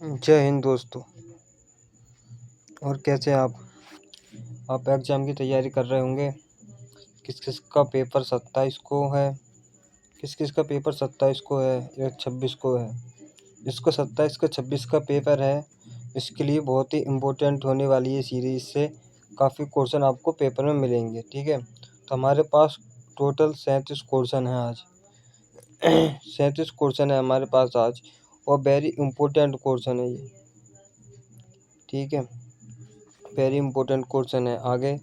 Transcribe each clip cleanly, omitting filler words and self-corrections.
जय हिंद दोस्तों। और कैसे आप एग्ज़ाम की तैयारी कर रहे होंगे। किस किस का पेपर 27 को है, किस किस का पेपर 27 को है या 26 को है। जिसको 27 का 26 का पेपर है, इसके लिए बहुत ही इम्पोर्टेंट होने वाली है सीरीज़ से काफ़ी क्वेश्चन आपको पेपर में मिलेंगे। ठीक है, तो हमारे पास टोटल 37 क्वेश्चन हैं आज। 37 क्वेश्चन है हमारे पास आज, और वेरी इम्पोर्टेंट क्वेश्चन है ये। ठीक है, वेरी इम्पोर्टेंट क्वेश्चन है। आगे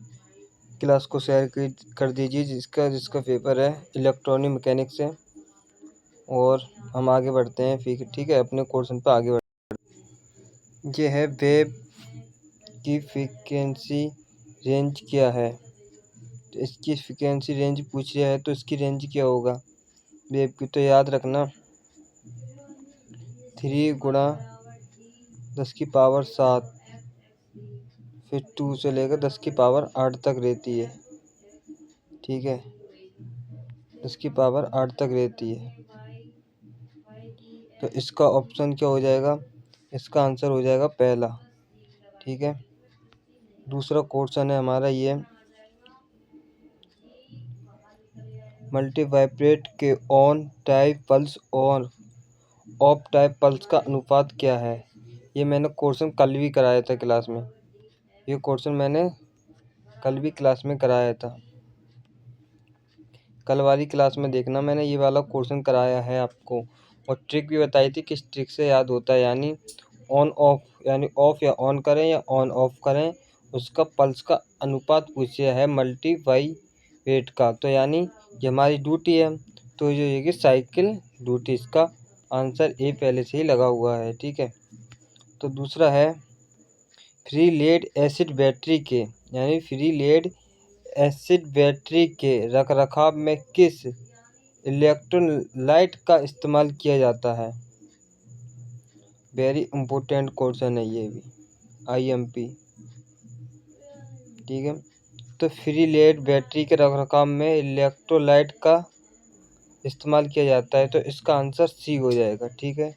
क्लास को शेयर कर दीजिए जिसका पेपर है इलेक्ट्रॉनिक मैकेनिक्स से। और हम आगे बढ़ते हैं फिर। ठीक है, अपने क्वेश्चन पर आगे बढ़ते। ये है वेव की फ्रीक्वेंसी रेंज क्या है। तो इसकी फ्रीक्वेंसी रेंज पूछ रहा है, तो इसकी रेंज क्या होगा वेव की। तो याद रखना 3 गुणा 10⁻7, फिर 2 से लेकर 10⁻8 तक रहती है। ठीक है, 10⁻8 तक रहती है। तो इसका ऑप्शन क्या हो जाएगा, इसका आंसर हो जाएगा पहला। ठीक है, दूसरा क्वेश्चन है हमारा ये, मल्टी वाइब्रेट के ऑन टाइप पल्स और ऑफ टाइप पल्स का अनुपात क्या है। ये मैंने क्वेश्चन कल भी कराया था क्लास में। ये क्वेश्चन मैंने कल भी क्लास में कराया था। कल वाली क्लास में देखना, मैंने ये वाला क्वेश्चन कराया है आपको, और ट्रिक भी बताई थी किस ट्रिक से याद होता है। यानी ऑन ऑफ, यानी ऑफ या ऑन करें या ऑन ऑफ करें, उसका पल्स का अनुपात पूछा है मल्टी वाइब्रेट का। तो यानी ये हमारी ड्यूटी है, तो जो ये कि साइकिल ड्यूटी, इसका आंसर ए पहले से ही लगा हुआ है। ठीक है, तो दूसरा है फ्री लेड एसिड बैटरी के, यानी फ्री लेड एसिड बैटरी के रखरखाव में किस इलेक्ट्रोलाइट का इस्तेमाल किया जाता है। वेरी इम्पोर्टेंट क्वेश्चन है ये भी, IMP। ठीक है, तो फ्री लेड बैटरी के रखरखाव में इलेक्ट्रोलाइट का इस्तेमाल किया जाता है, तो इसका आंसर सी हो जाएगा। ठीक है,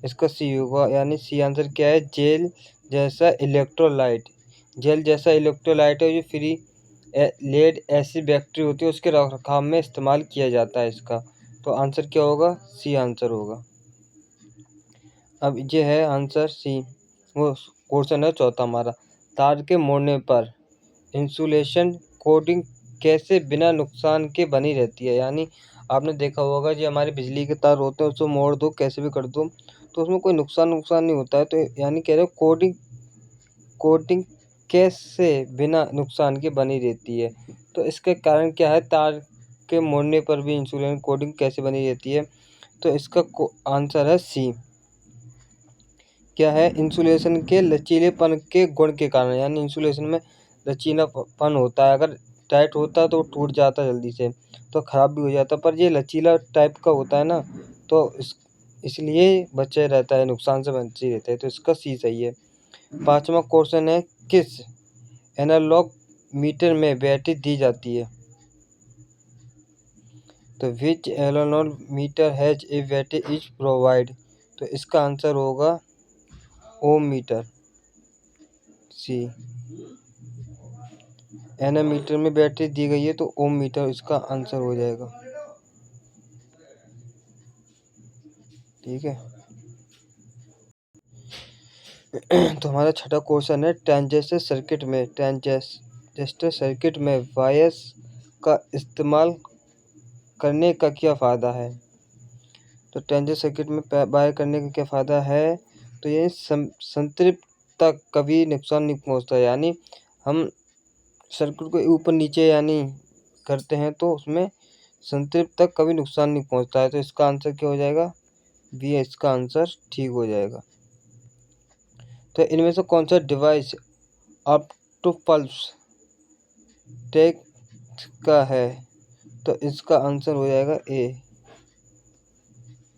इसका सी होगा, यानी सी आंसर क्या है, जेल जैसा इलेक्ट्रोलाइट। जेल जैसा इलेक्ट्रोलाइट है जो फ्री लेड एसिड बैटरी होती है, उसके रखरखाव में इस्तेमाल किया जाता है इसका। तो आंसर क्या होगा, सी आंसर होगा। अब ये है आंसर सी। वो क्वेश्चन है चौथा हमारा, तार के मोड़ने पर इंसुलेशन कोटिंग कैसे बिना नुकसान के बनी रहती है। यानी आपने देखा होगा जो हमारे बिजली के तार होते हैं, उसको मोड़ दो कैसे भी कर दो तो उसमें कोई नुकसान नहीं होता है। तो यानी कह रहे हो कोटिंग कैसे बिना नुकसान के बनी रहती है। तो इसके कारण क्या है, तार के मोड़ने पर भी इंसुलेशन कोटिंग कैसे बनी रहती है। तो इसका आंसर है सी। क्या है, इंसुलेशन के लचीलेपन के गुण के कारण। यानी इंसुलेशन में लचीलापन होता है, अगर टाइट होता है तो टूट जाता है जल्दी से, तो ख़राब भी हो जाता है। पर ये लचीला टाइप का होता है ना, तो इसलिए बचे रहता है, नुकसान से बचे रहता है। तो इसका सी सही है। पाँचवा क्वेश्चन है, किस एनालॉग मीटर में बैटरी दी जाती है। तो which analog meter has a battery is provide. तो इसका आंसर होगा ओम मीटर, सी। एनामीटर में बैटरी दी गई है, तो ओम मीटर इसका आंसर हो जाएगा। ठीक है, तो हमारा छठा क्वेश्चन है, ट्रांजिस्टर सर्किट में वायर्स का इस्तेमाल करने का क्या फ़ायदा है। तो ट्रांजिस्टर सर्किट में वायर करने का क्या फ़ायदा है, तो ये संतृप्त तक कभी नुकसान नहीं पहुंचता। यानी हम सर्किट को ऊपर नीचे यानी करते हैं, तो उसमें संतृप्त तक कभी नुकसान नहीं पहुंचता है। तो इसका आंसर क्या हो जाएगा, बी। इसका आंसर ठीक हो जाएगा। तो इनमें से कौन सा डिवाइस ऑप्टो पल्स टेक का है। तो इसका आंसर हो जाएगा ए,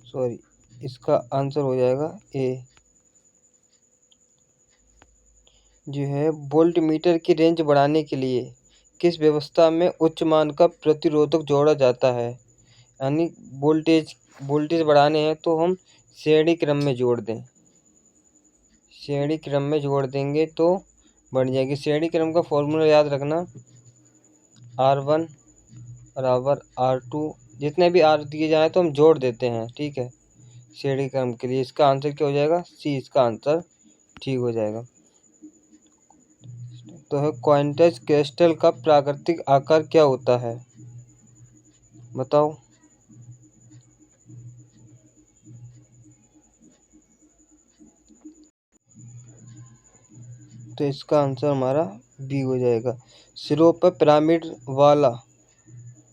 सॉरी, इसका आंसर हो जाएगा ए। जो है, वोल्ट मीटर की रेंज बढ़ाने के लिए किस व्यवस्था में उच्च मान का प्रतिरोधक जोड़ा जाता है। यानी वोल्टेज बढ़ाने हैं तो हम श्रेणी क्रम में जोड़ दें। श्रेणी क्रम में जोड़ देंगे तो बन जाएगी। श्रेणी क्रम का फॉर्मूला याद रखना, R1 बराबर R2, जितने भी R दिए जाए तो हम जोड़ देते हैं, ठीक है, श्रेणी क्रम के लिए। इसका आंसर क्या हो जाएगा, सी इसका आंसर ठीक हो जाएगा। तो है क्वार्ट्ज क्रिस्टल का प्राकृतिक आकार क्या होता है, बताओ। तो इसका आंसर हमारा बी हो जाएगा। सिरों पर पिरामिड वाला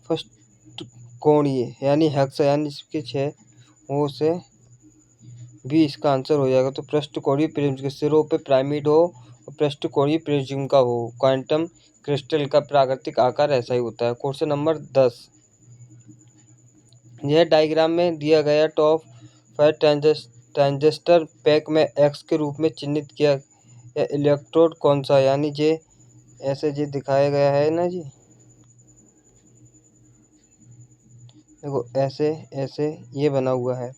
फर्स्ट कोणीय यानी हेक्सा यानी इसके 6 वो से बी इसका आंसर हो जाएगा। तो पृष्ठकोणीय प्रिज्म के सिरों पे पिरामिड हो और पृष्ठकोणीय प्रिज्म का हो, क्वांटम क्रिस्टल का प्राकृतिक आकार ऐसा ही होता है। क्वेश्चन नंबर 10, यह डायग्राम में दिया गया टॉप 5 ट्रांजिस्टर पैक में एक्स के रूप में चिन्हित किया या इलेक्ट्रोड कौन सा, यानी जे ऐसे जे दिखाया गया है ना जी, देखो ऐसे ऐसे ये बना हुआ है,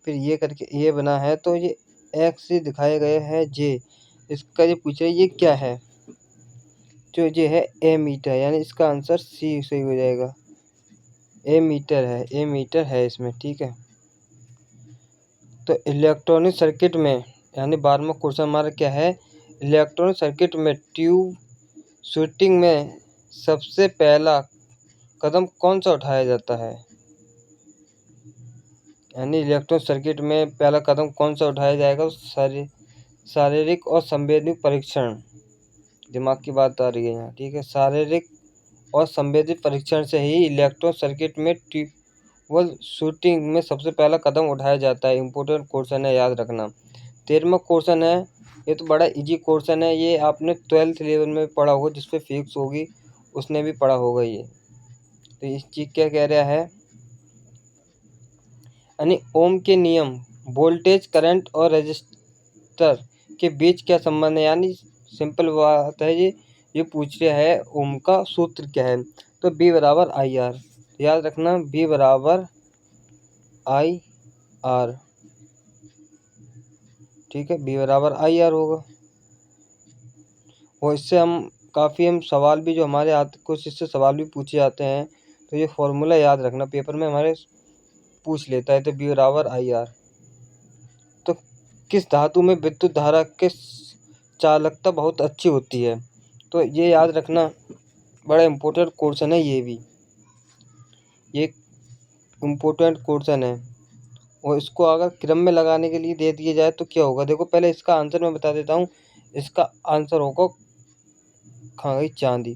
फिर ये करके ये बना है, तो ये एक्स से दिखाया गया है जे। इसका जो पूछ रहे ये क्या है, जो ये है ए मीटर, यानी इसका आंसर सी सही हो जाएगा। ए मीटर है, ए मीटर है इसमें, ठीक है। तो इलेक्ट्रॉनिक सर्किट में यानी 12वां क्वेश्चन हमारा क्या है, इलेक्ट्रॉनिक सर्किट में ट्यूब शूटिंग में सबसे पहला कदम कौन सा उठाया जाता है, यानी इलेक्ट्रॉनिक सर्किट में पहला कदम कौन सा उठाया जाएगा। शारीरिक और संवेदनिक परीक्षण, दिमाग की बात आ रही है यहाँ, ठीक है। शारीरिक और संवेदनिक परीक्षण से ही इलेक्ट्रॉनिक सर्किट में ट्यूबल शूटिंग में सबसे पहला कदम उठाया जाता है। इम्पोर्टेंट क्वेश्चन है, याद रखना। 13वां क्वेश्चन है, ये तो बड़ा इजी क्वेश्चन है, ये आपने 12th लेवल में पढ़ा होगा, जिसपे फिक्स होगी उसने भी पढ़ा होगा ये। तो इस चीज क्या कह रहा है, यानी ओम के नियम, वोल्टेज करंट और रेजिस्टर के बीच क्या संबंध है, यानी सिंपल बात है ये पूछ रहा है ओम का सूत्र क्या है। तो बी बराबर आई आर, याद रखना बी बराबर आई आर, ठीक है, बी बराबर आई आर होगा। और इससे हम सवाल भी जो हमारे आते, कुछ इससे सवाल भी पूछे जाते हैं, तो ये फॉर्मूला याद रखना, पेपर में हमारे पूछ लेता है। तो बी बराबर आई आर। तो किस धातु में विद्युत धारा के चालकता बहुत अच्छी होती है, तो ये याद रखना, बड़ा इम्पोर्टेंट क्वेश्चन है ये भी, ये इम्पोर्टेंट क्वेश्चन है। और इसको अगर क्रम में लगाने के लिए दे दिया जाए तो क्या होगा, देखो पहले इसका आंसर मैं बता देता हूँ। इसका आंसर होगा खा गई चांदी,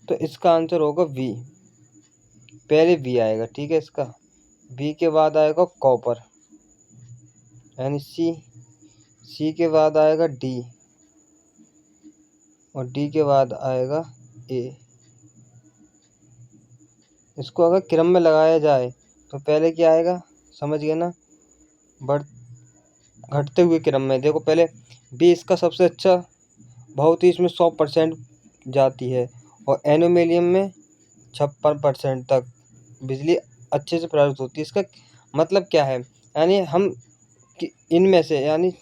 तो इसका आंसर होगा वी, पहले वी आएगा, ठीक है। इसका वी के बाद आएगा कॉपर यानी सी के बाद आएगा डी, और डी के बाद आएगा ए। इसको अगर क्रम में लगाया जाए तो पहले क्या आएगा, समझ गए ना, घटते हुए क्रम में। देखो पहले बी इसका सबसे अच्छा, बहुत ही इसमें 100% जाती है, और एल्यूमिनियम में 56% तक बिजली अच्छे से प्रभावित होती है। इसका मतलब क्या है, यानी हम इनमें से, यानी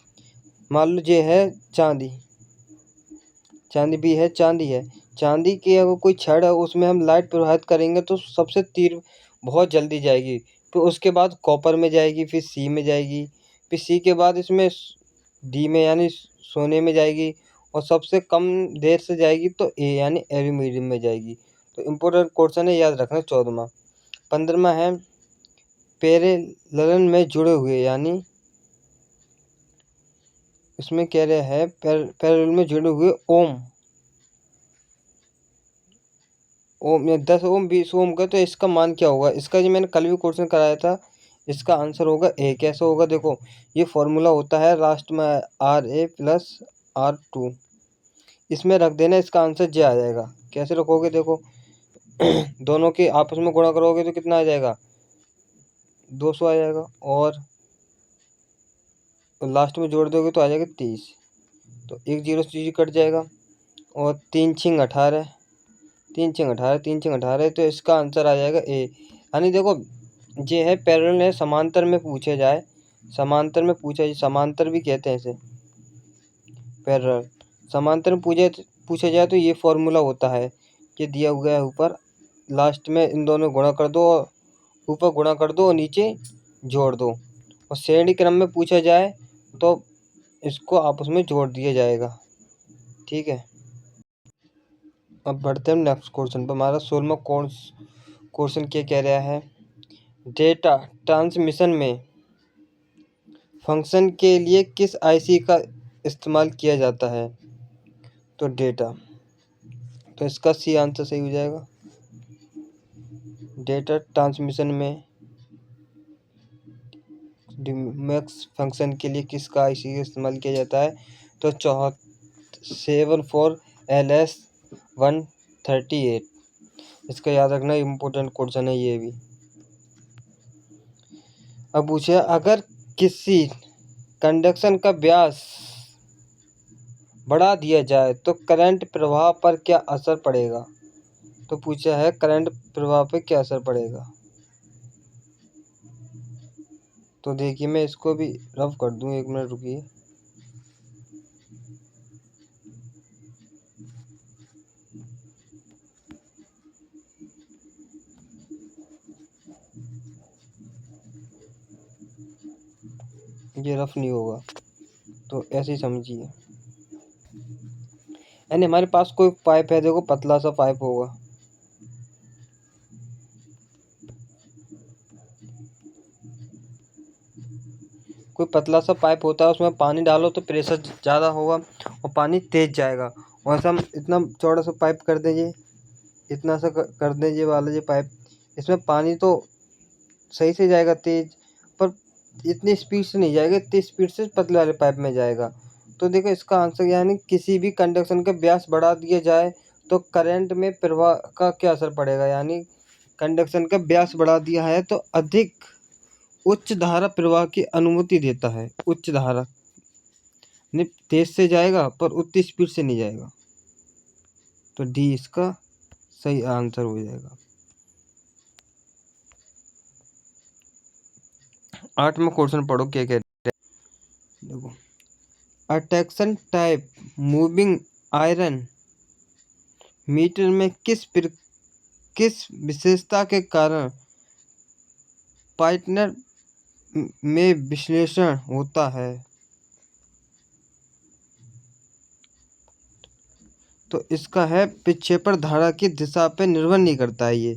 मान लो ये है चांदी, चांदी भी है, चांदी की अगर कोई छड़ है उसमें हम लाइट प्रवाहित करेंगे तो सबसे तीव्र बहुत जल्दी जाएगी, फिर उसके बाद कॉपर में जाएगी, फिर सी में जाएगी, फिर सी के बाद इसमें डी में यानी सोने में जाएगी, और सबसे कम देर से जाएगी तो ए यानी एल्यूमिनियम में जाएगी। तो इम्पोर्टेंट क्वेश्चन है, याद रखना। 14वां 15वां है, पैरेलल में जुड़े हुए, यानी इसमें कह रहे हैं पैरेलल में जुड़े हुए ओम या 10 ओम 20 ओम का, तो इसका मान क्या होगा। इसका जो मैंने कल भी क्वेश्चन कराया था, इसका आंसर होगा ए। कैसे होगा, देखो ये फॉर्मूला होता है लास्ट में RA+R2, इसमें रख देना, इसका आंसर जे आ जाएगा। कैसे रखोगे, देखो दोनों के आपस में गुणा करोगे तो कितना आ जाएगा, 200 आ जाएगा, और लास्ट में जोड़ दोगे तो आ जाएगा 30, तो एक जीरो से कट जाएगा, और 3 छिंग 18, 3 छिंग 18, 3 छिंग 18, तो इसका आंसर आ जाएगा ए। यानी देखो ये है पैरेलल है, समांतर में पूछे जाए समांतर में पूछा, समांतर भी कहते हैं इसे, पैरेलल। समांतर में पूछा जाए तो ये फॉर्मूला होता है, ये दिया हुआ है ऊपर, लास्ट में इन दोनों गुणा कर दो, और ऊपर गुणा कर दो और नीचे जोड़ दो। और श्रेणी क्रम में पूछा जाए तो इसको आपस में जोड़ दिया जाएगा, ठीक है। अब बढ़ते हैं नेक्स्ट क्वेश्चन पर। हमारा 16वां क्वेश्चन क्या कह रहा है, डेटा ट्रांसमिशन में फंक्शन के लिए किस आईसी का इस्तेमाल किया जाता है? तो डेटा, तो इसका सी आंसर सही हो जाएगा। डेटा ट्रांसमिशन में डिमैक्स फंक्शन के लिए किसका आईसी का इस्तेमाल किया जाता है? तो 74LS138। इसका याद रखना, इम्पोर्टेंट क्वेश्चन है ये भी। अब पूछे, अगर किसी कंडक्शन का व्यास बढ़ा दिया जाए तो करंट प्रवाह पर क्या असर पड़ेगा? तो पूछा है करंट प्रवाह पर क्या असर पड़ेगा। तो देखिए मैं इसको भी रफ कर दूं, 1 मिनट रुकिए। ये रफ नहीं होगा तो ऐसे ही समझिए। यानी हमारे पास कोई पाइप है, देखो पतला सा पाइप होगा, कोई पतला सा पाइप होता है, उसमें पानी डालो तो प्रेशर ज़्यादा होगा और पानी तेज जाएगा। वैसे हम इतना चौड़ा सा पाइप कर देंगे, इतना सा कर देंगे वाला ये पाइप, इसमें पानी तो सही से जाएगा तेज, पर इतनी स्पीड से नहीं जाएगा, इतनी स्पीड से पतले वाले पाइप में जाएगा। तो देखो इसका आंसर यानी किसी भी कंडक्शन का व्यास बढ़ा दिया जाए तो करंट में प्रवाह का क्या असर पड़ेगा। यानी कंडक्शन का व्यास बढ़ा दिया है तो अधिक उच्च धारा प्रवाह की अनुमति देता है। उच्च धारा नहीं, तेज से जाएगा पर उतनी स्पीड से नहीं जाएगा। तो डी इसका सही आंसर हो जाएगा। 8वां क्वेश्चन पढ़ो क्या कहते हैं, देखो। A tungsten type moving iron meter में किस विशेषता के कारण पाइटनर में विश्लेषण होता है? तो इसका है विक्षेपण धारा की दिशा पर निर्भर नहीं करता है ये,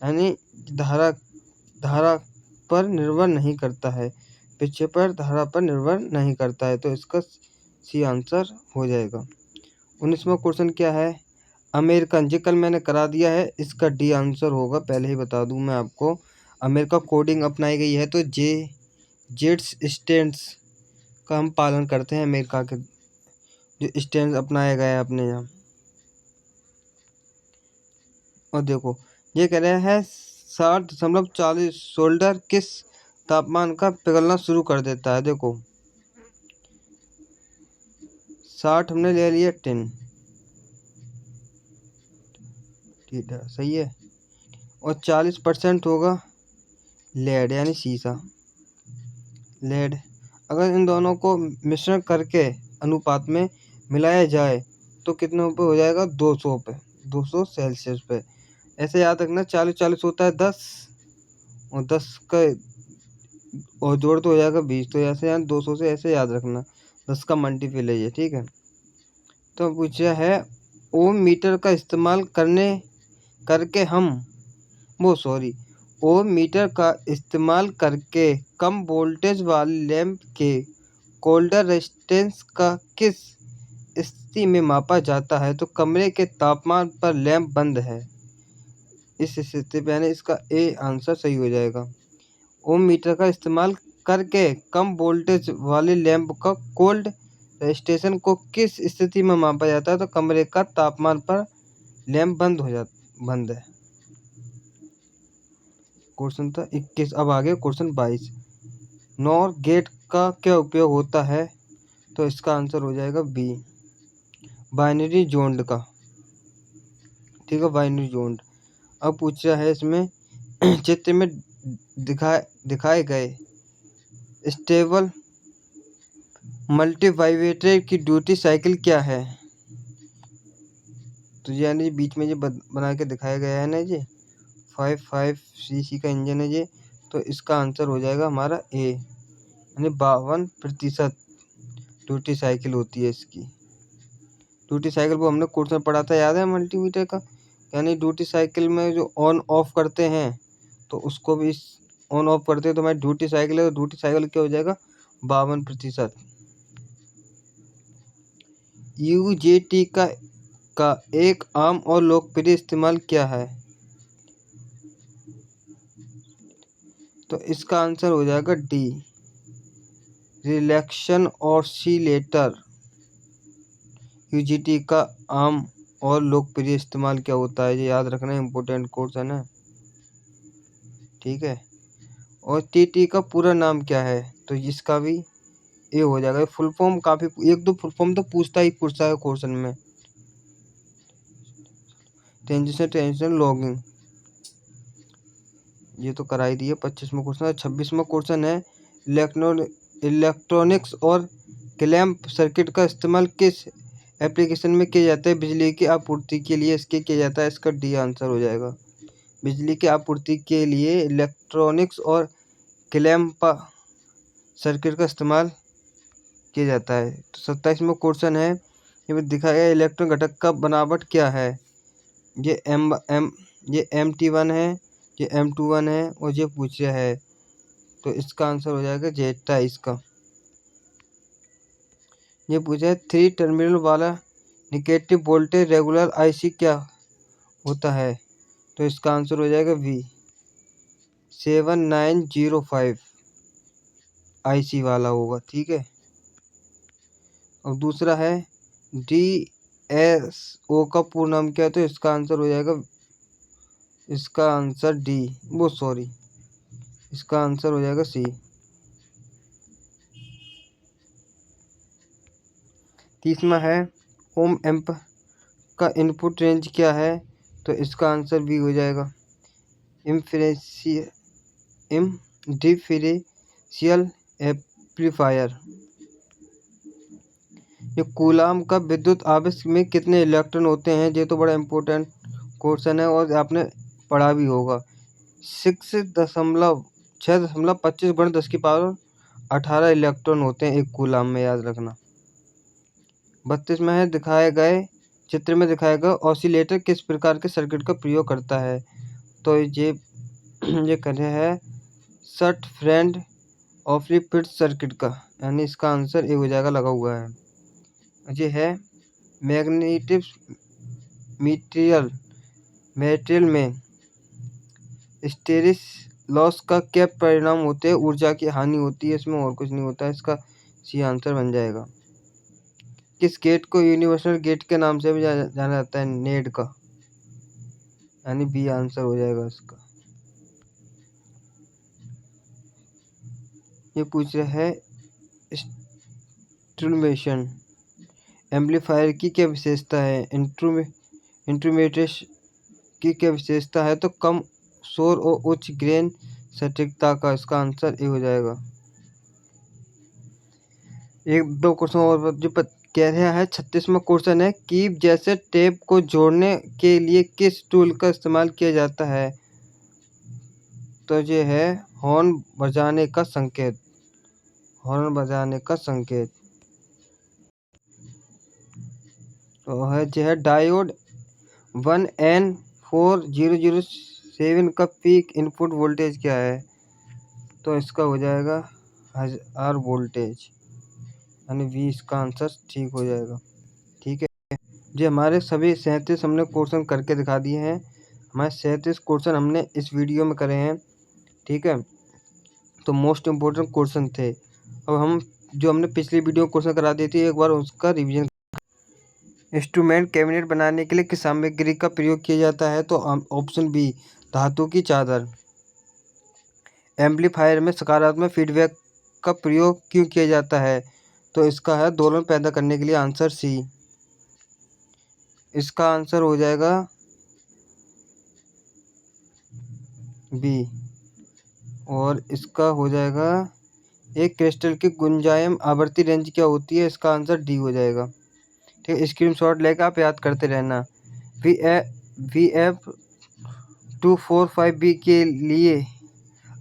यानी धारा पर निर्भर नहीं करता है, विक्षेपण धारा पर निर्भर नहीं करता है। तो इसका सी आंसर हो जाएगा। 19वां क्वेश्चन क्या है, अमेरिकन, जी कल मैंने करा दिया है, इसका डी आंसर होगा। पहले ही बता दूं मैं आपको, अमेरिका कोडिंग अपनाई गई है तो जेट्स स्टैंड्स का हम पालन करते हैं। अमेरिका के जो स्टैंड अपनाया गया है अपने यहाँ। और देखो ये कह रहा है 60.40 सोल्डर किस तापमान का पिघलना शुरू कर देता है? देखो 60 हमने ले लिया, 10 ठीक है, सही है। और 40% होगा लेड यानी शीशा, लेड। अगर इन दोनों को मिश्रण करके अनुपात में मिलाया जाए तो कितने पे हो जाएगा? 200 पे, 200 सेल्सियस पे। ऐसे याद रखना, 40 होता है 10, और 10 का और जोड़ तो हो जाएगा 20, तो ऐसे यानी 200 से ऐसे याद रखना, 10 का मल्टीपल है ये, ठीक है। तो पूछा है ओम मीटर का इस्तेमाल करके हम ओम मीटर का इस्तेमाल करके कम वोल्टेज वाले लैंप के कोल्डर रेजिस्टेंस का किस स्थिति में मापा जाता है? तो कमरे के तापमान पर लैंप बंद है, इस स्थिति पे, यानी इसका ए आंसर सही हो जाएगा। ओम मीटर का इस्तेमाल करके कम वोल्टेज वाले लैंप का कोल्ड रेजिस्टेंस को किस स्थिति में मापा जाता है? तो कमरे का तापमान पर लैंप बंद है। क्वेश्चन था 21। अब आगे क्वेश्चन 22। नॉर गेट का क्या उपयोग होता है? तो इसका आंसर हो जाएगा बी, बाइनरी जोन्ड का, ठीक है, बाइनरी जोन्ड। अब पूछा है इसमें चित्र में दिखाए गए स्टेबल मल्टीवाइब्रेटर की ड्यूटी साइकिल क्या है? तो यानी बीच में ये बना के दिखाया गया है ना जी, 55 सीसी का इंजन है ये। तो इसका आंसर हो जाएगा हमारा ए, यानी 52% ड्यूटी साइकिल होती है इसकी। ड्यूटी साइकिल वो हमने कोर्स में पढ़ा था, याद है, मल्टीमीटर का। यानी ड्यूटी साइकिल में जो ऑन ऑफ करते हैं तो उसको भी ऑन ऑफ करते हैं तो हमारी ड्यूटी साइकिल है, तो ड्यूटी साइकिल क्या हो जाएगा 52%। यूजेटी का एक आम और लोकप्रिय इस्तेमाल क्या है? तो इसका आंसर हो जाएगा डी, रिलैक्शन ऑसिलेटर। यूजेटी का आम और लोकप्रिय इस्तेमाल क्या होता है, ये याद रखना, इम्पोर्टेंट कोर्स है ना, ठीक है। और टीटी का पूरा नाम क्या है? तो इसका भी ए हो जाएगा। फुल फॉर्म काफी, एक दो फुल फॉर्म तो पूछता है क्वेश्चन में। ट्रांजिशन लॉगिंग, ये तो करा ही दिया। 25वां क्वेश्चन है। 26वां क्वेश्चन है, इलेक्ट्रॉनिक्स और क्लैंप सर्किट का इस्तेमाल किस एप्लीकेशन में किया जाता है? बिजली की आपूर्ति के लिए इसके किया जाता है। इसका डी आंसर हो जाएगा। बिजली की आपूर्ति के लिए इलेक्ट्रॉनिक्स और क्लैंप सर्किट का इस्तेमाल किया जाता है। तो 27वां क्वेश्चन है, ये दिखाया गया इलेक्ट्रॉन घटक का बनावट क्या है? ये M1 है, ये M21 है और ये पूछ रहा है। तो इसका आंसर हो जाएगा जेटा इसका। ये पूछा है 3 टर्मिनल वाला नेगेटिव वोल्टेज रेगुलर आईसी क्या होता है? तो इसका आंसर हो जाएगा V7905 आईसी वाला होगा, ठीक है। और दूसरा है DSO का पूर्ण नाम क्या है? तो इसका आंसर हो जाएगा, इसका आंसर डी, वो सॉरी, इसका आंसर हो जाएगा सी। तीसरा है ओम एम्प का इनपुट रेंज क्या है? तो इसका आंसर भी हो जाएगा डिफरेंशियल एम्पलीफायर। ये कूलाम का विद्युत आवेश में कितने इलेक्ट्रॉन होते हैं? ये तो बड़ा इम्पोर्टेंट क्वेश्चन है और आपने पढ़ा भी होगा। 6.25 × 10⁻18 इलेक्ट्रॉन होते हैं एक कूलाम में, याद रखना। 32 में है, दिखाए गए चित्र में दिखाया गया ऑसिलेटर किस प्रकार के सर्किट का प्रयोग करता है? तो ये कर रहे हैं शॉर्ट फ्रेंड ऑफली फिट सर्किट का, यानी इसका आंसर ए हो जाएगा, लगा हुआ है। ये है मैग्नेटिक मटेरियल में स्टेरिस लॉस का क्या परिणाम होते हैं? ऊर्जा की हानि होती है इसमें, और कुछ नहीं होता है। इसका सी आंसर बन जाएगा। किस गेट को यूनिवर्सल गेट के नाम से भी जाना जाता है? नेड का, यानी बी आंसर हो जाएगा इसका। ये पूछ रहा है इंस्ट्रूमेंटेशन एम्पलीफायर की क्या विशेषता है? इंस्ट्रूमेंटेशन की क्या विशेषता है? तो कम शोर और उच्च ग्रेन सटीकता का। इसका आंसर ए हो जाएगा। एक दो क्वेश्चन और जो कह रहा है। 36वां क्वेश्चन है, कीप जैसे टेप को जोड़ने के लिए किस टूल का इस्तेमाल किया जाता है? तो ये है हॉर्न बजाने का संकेत। हॉर्न बजाने का संकेत तो है जो है डायोड 1N4007 का पीक इनपुट वोल्टेज क्या है? तो इसका हो जाएगा 1000 वोल्टेज, यानी 20 का आंसर ठीक हो जाएगा, ठीक है। जी, हमारे सभी 37 हमने क्वेश्चन करके दिखा दिए हैं। हमारे 37 क्वेश्चन हमने इस वीडियो में करे हैं, ठीक है। तो मोस्ट इम्पोर्टेंट क्वेश्चन थे। अब हम जो हमने पिछली वीडियो क्वेश्चन करा दी थी, एक बार उसका रिवीजन। इंस्ट्रूमेंट कैबिनेट बनाने के लिए किस सामग्री का प्रयोग किया जाता है? तो ऑप्शन बी, धातु की चादर। एम्पलीफायर में सकारात्मक फीडबैक का प्रयोग क्यों किया जाता है? तो इसका है दोलन पैदा करने के लिए, आंसर सी। इसका आंसर हो जाएगा बी, और इसका हो जाएगा एक क्रिस्टल की गुंजायम आवृत्ति रेंज क्या होती है? इसका आंसर डी हो जाएगा। ठीक है, स्क्रीनशॉट लेकर आप याद करते रहना। VF 245B के लिए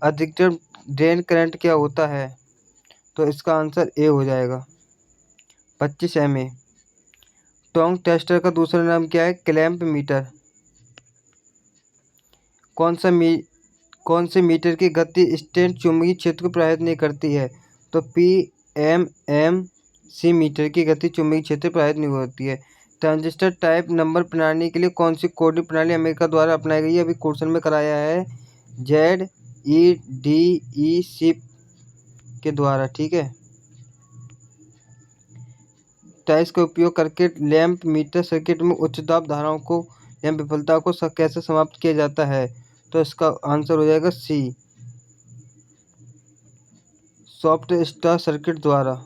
अधिकतम ड्रेन करंट क्या होता है? तो इसका आंसर ए हो जाएगा, 25 MA। टोंग टेस्टर का दूसरा नाम क्या है? Clamp meter. कौन से मीटर की गति स्टेट चुंबकीय क्षेत्र को प्रभावित नहीं करती है? तो PMMC मीटर की गति चुंबकीय क्षेत्र प्रभावित नहीं होती है। ट्रांजिस्टर टाइप नंबर प्रणाली के लिए कौन सी कोडिंग प्रणाली अमेरिका द्वारा अपनाई गई है? अभी क्वेश्चन में कराया है ZEDEC के द्वारा। ठीक है, टाइल्स का उपयोग करके लैंप मीटर सर्किट में उच्च दाब धाराओं को लैंप विफलता को कैसे समाप्त किया जाता है? तो इसका आंसर हो जाएगा सी, सॉफ्ट स्टार्ट सर्किट द्वारा।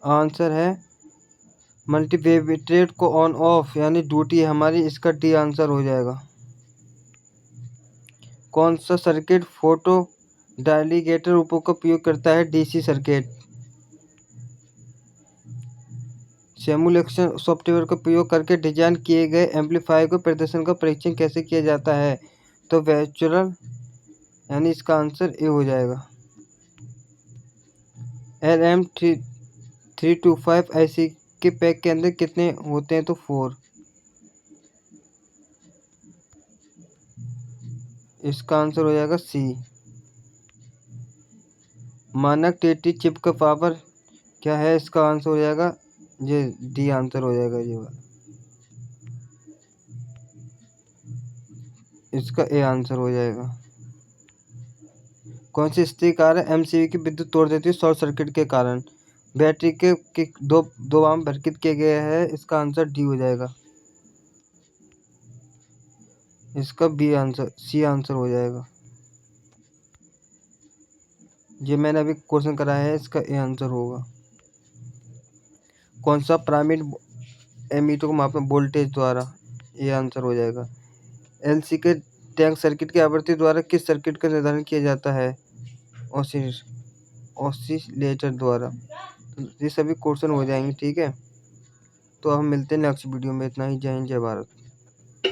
आंसर है मल्टीवेविट्रेट को ऑन ऑफ यानी ड्यूटी है हमारी, इसका डी आंसर हो जाएगा। कौन सा सर्किट फोटो डायलीगेटर रूपों का उपयोग करता है? DC circuit. सिमुलेशन सॉफ्टवेयर का उपयोग करके डिजाइन किए गए एम्पलीफायर को प्रदर्शन का परीक्षण कैसे किया जाता है? तो वर्चुअल यानी इसका आंसर ए हो जाएगा। LM325 IC के पैक के अंदर कितने होते हैं? तो 4। इसका आंसर हो जाएगा सी। मानक टेटी चिप का पावर क्या है? इसका आंसर हो जाएगा ये डी आंसर हो जाएगा ये वाला, इसका ए आंसर हो जाएगा। कौन सी स्थिति कार्य MCB की विद्युत तोड़ देती है शॉर्ट सर्किट के कारण? बैटरी के दो वाम भरकित किए गए हैं, इसका आंसर डी हो जाएगा। इसका बी आंसर सी आंसर हो जाएगा। ये मैंने अभी क्वेश्चन कराया है, इसका ए आंसर होगा। कौन सा पिरामिड एमीटर को मापना वोल्टेज द्वारा? ये आंसर हो जाएगा। LC के टैंक सर्किट की आवृत्ति द्वारा किस सर्किट का निर्धारण किया जाता है? ऑसिलेटर द्वारा। तो ये सभी क्वेश्चन हो जाएंगे। ठीक है, तो हम मिलते हैं नेक्स्ट वीडियो में। इतना ही, जय हिंद जय भारत।